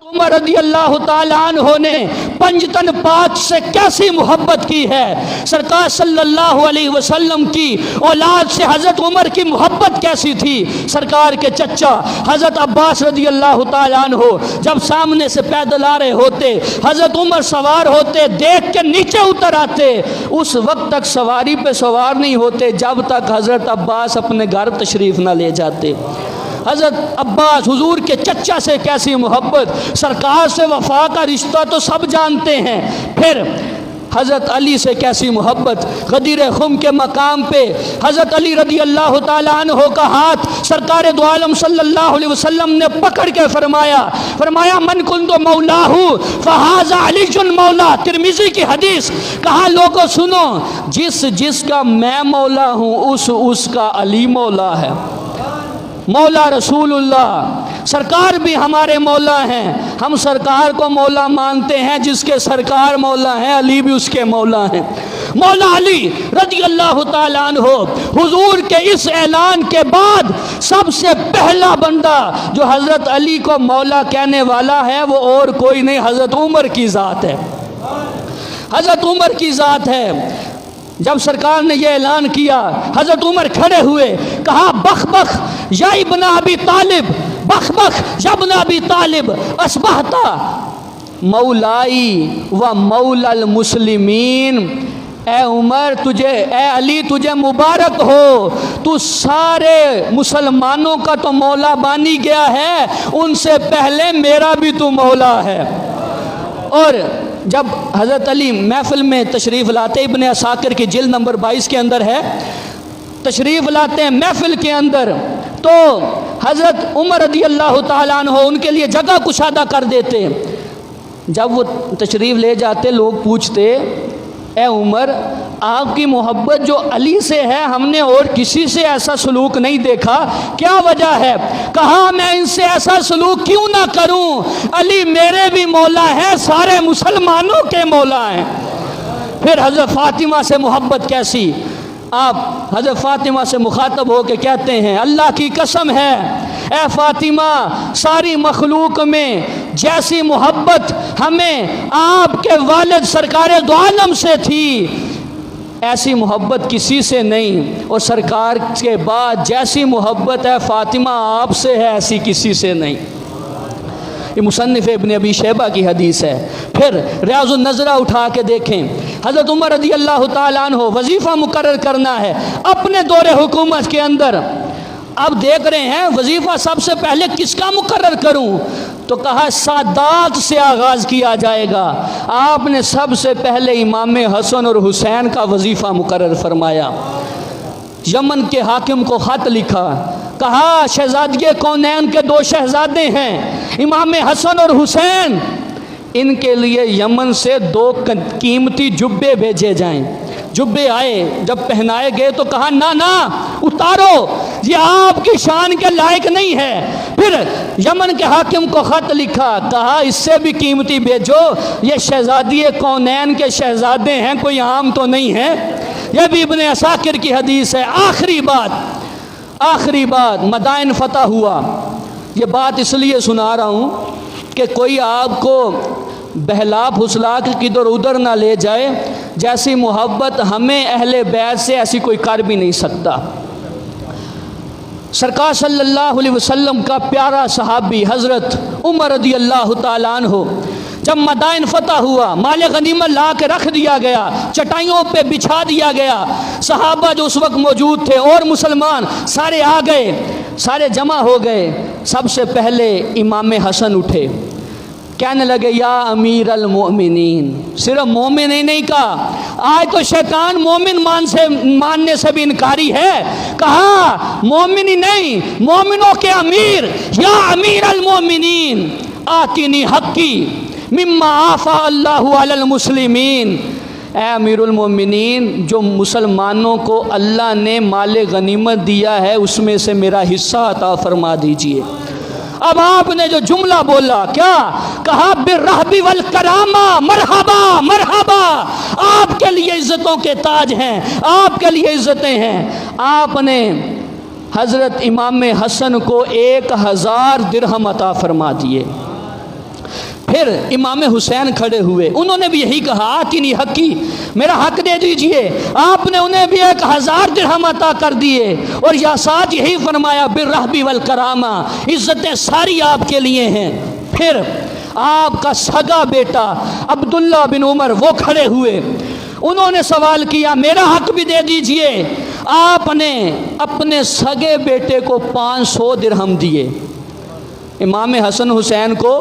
عمر رضی اللہ تعالیٰ عنہ نے پنجتن پاک سے کیسی محبت کی ہے، سرکار صلی اللہ علیہ وسلم کی اولاد سے حضرت عمر کی محبت کیسی تھی۔ سرکار کے چچا حضرت عباس رضی اللہ تعالیٰ عنہ جب سامنے سے پیدل آ رہے ہوتے، حضرت عمر سوار ہوتے، دیکھ کے نیچے اتر آتے، اس وقت تک سواری پہ سوار نہیں ہوتے جب تک حضرت عباس اپنے گھر تشریف نہ لے جاتے۔ حضرت عباس حضور کے چچا سے کیسی محبت، سرکار سے وفا کا رشتہ تو سب جانتے ہیں، پھر حضرت علی سے کیسی محبت۔ غدیر خم کے مقام پہ حضرت علی رضی اللہ تعالیٰ عنہ کا ہاتھ سرکار دو عالم صلی اللہ علیہ وسلم نے پکڑ کے فرمایا من کنت مولاہ فہذا علی مولا، ترمذی کی حدیث۔ کہا لوگوں سنو، جس کا میں مولا ہوں اس کا علی مولا ہے، مولا رسول اللہ۔ سرکار بھی ہمارے مولا ہیں، ہم سرکار کو مولا مانتے ہیں، جس کے سرکار مولا ہیں علی بھی اس کے مولا ہیں۔ مولا علی رضی اللہ تعالیٰ عنہ حضور کے اس اعلان کے بعد سب سے پہلا بندہ جو حضرت علی کو مولا کہنے والا ہے وہ اور کوئی نہیں، حضرت عمر کی ذات ہے، حضرت عمر کی ذات ہے۔ جب سرکار نے یہ اعلان کیا، حضرت عمر کھڑے ہوئے، کہا بخ بخ یا ابن ابی طالب، بخ بخ یا ابن ابی طالب، اصبحت مولائی و مولا المسلمین۔ اے عمر تجھے، اے علی تجھے مبارک ہو، تو سارے مسلمانوں کا تو مولا بانی گیا ہے، ان سے پہلے میرا بھی تو مولا ہے۔ اور جب حضرت علی محفل میں تشریف لاتے، ابن عساکر کی جلد نمبر 22 کے اندر ہے، تشریف لاتے ہیں محفل کے اندر، تو حضرت عمر رضی اللہ تعالیٰ عنہ ان کے لیے جگہ کشادہ کر دیتے۔ جب وہ تشریف لے جاتے لوگ پوچھتے اے عمر آپ کی محبت جو علی سے ہے ہم نے اور کسی سے ایسا سلوک نہیں دیکھا، کیا وجہ ہے؟ کہا میں ان سے ایسا سلوک کیوں نہ کروں، علی میرے بھی مولا ہے، سارے مسلمانوں کے مولا ہیں۔ پھر حضرت فاطمہ سے محبت کیسی، آپ حضرت فاطمہ سے مخاطب ہو کے کہتے ہیں اللہ کی قسم ہے اے فاطمہ ساری مخلوق میں جیسی محبت ہمیں آپ کے والد سرکار دو عالم سے تھی ایسی محبت کسی سے نہیں، اور سرکار کے بعد جیسی محبت ہے فاطمہ آپ سے ہے ایسی کسی سے نہیں۔ یہ مصنف ابن ابی شیبہ کی حدیث ہے۔ پھر ریاض النظرہ اٹھا کے دیکھیں، حضرت عمر رضی اللہ تعالیٰ عنہ وظیفہ مقرر کرنا ہے اپنے دور حکومت کے اندر۔ اب دیکھ رہے ہیں وظیفہ سب سے پہلے کس کا مقرر کروں، تو کہا سادات سے آغاز کیا جائے گا۔ آپ نے سب سے پہلے امام حسن اور حسین کا وظیفہ مقرر فرمایا۔ یمن کے حاکم کو خط لکھا، کہا شہزادی کونین کے 2 شہزادے ہیں امام حسن اور حسین، ان کے لیے یمن سے 2 قیمتی جبے بھیجے جائیں۔ جبے آئے، جب پہنائے گئے تو کہا نہ اتارو، یہ آپ کی شان کے لائق نہیں ہے۔ پھر یمن کے حاکم کو خط لکھا، کہا اس سے بھی قیمتی بھیجو، یہ شہزادی کونین کے شہزادے ہیں، کوئی عام تو نہیں ہے۔ یہ بھی ابن عساکر کی حدیث ہے۔ آخری بات مدائن فتح ہوا۔ یہ بات اس لیے سنا رہا ہوں کہ کوئی آپ کو بہلا پھسلا کے کدھر ادھر نہ لے جائے، جیسی محبت ہمیں اہل بیت سے ایسی کوئی کر بھی نہیں سکتا۔ سرکار صلی اللہ علیہ وسلم کا پیارا صحابی حضرت عمر رضی اللہ تعالیٰ عنہ جب مدائن فتح ہوا، مال غنیمت لا کے رکھ دیا گیا، چٹائیوں پہ بچھا دیا گیا، صحابہ جو اس وقت موجود تھے اور مسلمان سارے آ گئے، سارے جمع ہو گئے۔ سب سے پہلے امام حسن اٹھے، کہنے لگے یا امیر المؤمنین، صرف مومن ہی نہیں کہا، آج تو شیطان مومن ماننے سے بھی انکاری ہے، کہا مومن ہی نہیں مومنوں کے امیر، یا امیر المؤمنین آتینی حقی مما آفا اللہ علی المسلمین، اے امیر المؤمنین جو مسلمانوں کو اللہ نے مال غنیمت دیا ہے اس میں سے میرا حصہ عطا فرما دیجئے۔ اب آپ نے جو جملہ بولا کیا کہا، بالرحب والکرامہ، مرحبا مرحبا، آپ کے لیے عزتوں کے تاج ہیں، آپ کے لیے عزتیں ہیں۔ آپ نے حضرت امام حسن کو 1000 درہم عطا فرما دیے۔ پھر امام حسین کھڑے ہوئے، انہوں نے بھی یہی کہا آتینی حقی، میرا حق دے دیجئے۔ آپ نے انہیں بھی 1000 درہم عطا کر دیے، اور یا ساتھ یہی فرمایا بالرحب والکرامہ، عزتیں ساری آپ کے لیے ہیں۔ پھر آپ کا سگا بیٹا عبداللہ بن عمر وہ کھڑے ہوئے، انہوں نے سوال کیا میرا حق بھی دے دیجئے۔ آپ نے اپنے سگے بیٹے کو 500 درہم دیے، امام حسن حسین کو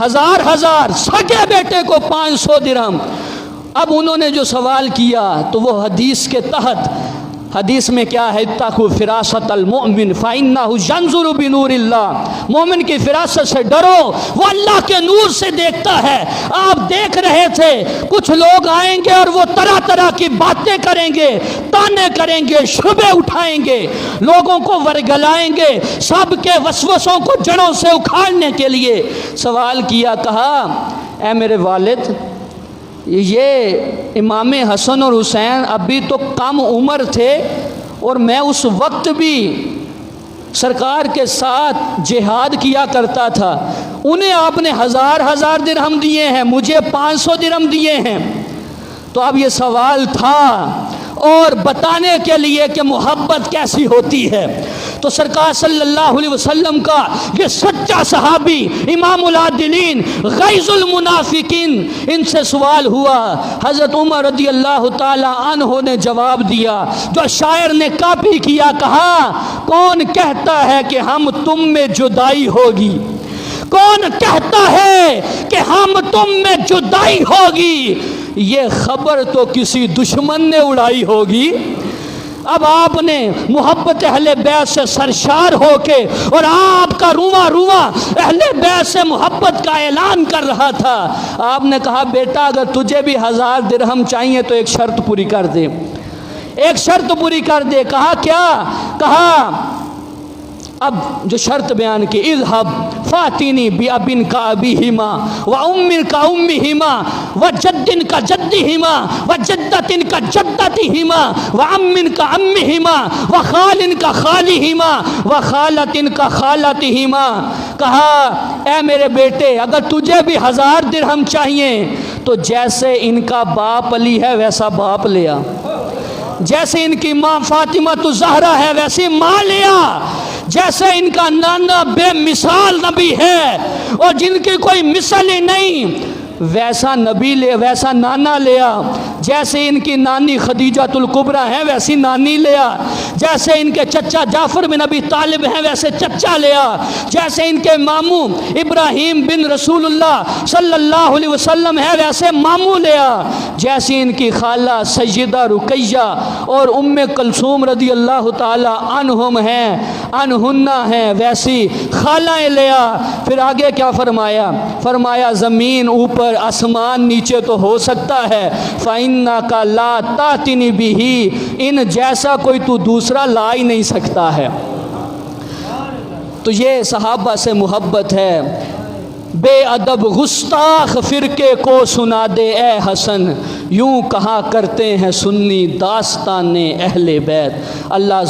1000 سگے بیٹے کو 500 درہم۔ اب انہوں نے جو سوال کیا تو وہ حدیث کے تحت، حدیث میں کیا ہے، اتقوا فراست المؤمن فإنہ ینظر بنور اللہ، مومن کی فراست سے ڈرو، وہ اللہ کے نور سے دیکھتا ہے۔ آپ دیکھ رہے تھے کچھ لوگ آئیں گے اور وہ طرح طرح کی باتیں کریں گے، تانے کریں گے، شبہ اٹھائیں گے، لوگوں کو ورگلائیں گے، سب کے وسوسوں کو جڑوں سے اکھاڑنے کے لیے سوال کیا، کہا اے میرے والد، یہ امام حسن اور حسین ابھی تو کم عمر تھے، اور میں اس وقت بھی سرکار کے ساتھ جہاد کیا کرتا تھا، انہیں آپ نے 1000 درہم دیے ہیں، مجھے 500 درہم دیے ہیں۔ تو اب یہ سوال تھا اور بتانے کے لیے کہ محبت کیسی ہوتی ہے، تو سرکار صلی اللہ علیہ وسلم کا یہ سچا صحابی امام العادلین غیظ المنافقین، ان سے سوال ہوا، حضرت عمر رضی اللہ تعالی عنہ نے جواب دیا جو شاعر نے کاپی کیا، کہا کون کہتا ہے کہ ہم تم میں جدائی ہوگی، کون کہتا ہے کہ ہم تم میں جدائی ہوگی، یہ خبر تو کسی دشمن نے اڑائی ہوگی۔ اب آپ نے محبت اہل بیت سے سرشار ہو کے، اور آپ کا رواں رواں اہل بیت سے محبت کا اعلان کر رہا تھا، آپ نے کہا بیٹا اگر تجھے بھی 1000 درہم چاہیے تو ایک شرط پوری کر دے، ایک شرط پوری کر دے۔ کہا کیا؟ کہا اب جو شرط بیان کی، اذهب فاتینی بابن کا ابیہما وامن کا امہما وجد کا جدہما وجدت کا جدتہما وامن کا امہما وخال کا خالہما وخالت کا خالتہما۔ کہا اے میرے بیٹے اگر تجھے بھی 1000 درہم چاہیے تو جیسے ان کا باپ علی ہے ویسا باپ لیا، جیسے ان کی ماں فاطمہ الزہرا ہے ویسی ماں لیا، جیسے ان کا نانا بے مثال نبی ہے اور جن کی کوئی مثل ہی نہیں ویسا نبی لے، ویسا نانا لیا، جیسے ان کی نانی خدیجہ الکبریٰ ہیں ویسی نانی لیا، جیسے ان کے چچا جعفر بن ابی طالب ہیں ویسے چچا لیا، جیسے ان کے ماموں ابراہیم بن رسول اللہ صلی اللہ علیہ وسلم ہے ویسے ماموں لیا، جیسی ان کی خالہ سیدہ رقیہ اور ام کلثوم رضی اللہ تعالی عنہم ہیں، عنہنہ ہیں، ویسی خالائیں لیا۔ پھر آگے کیا فرمایا؟ فرمایا زمین اوپر آسمان نیچے تو ہو سکتا ہے، فَإِنَّكَ لَا تَأْتِنِ بِهِ، ان جیسا کوئی تو دوسرا لا ہی نہیں سکتا ہے۔ تو یہ صحابہ سے محبت ہے۔ بے ادب گستاخ فرقے کو سنا دے اے حسن، یوں کہا کرتے ہیں سنی داستان اہل بیت۔ اللہ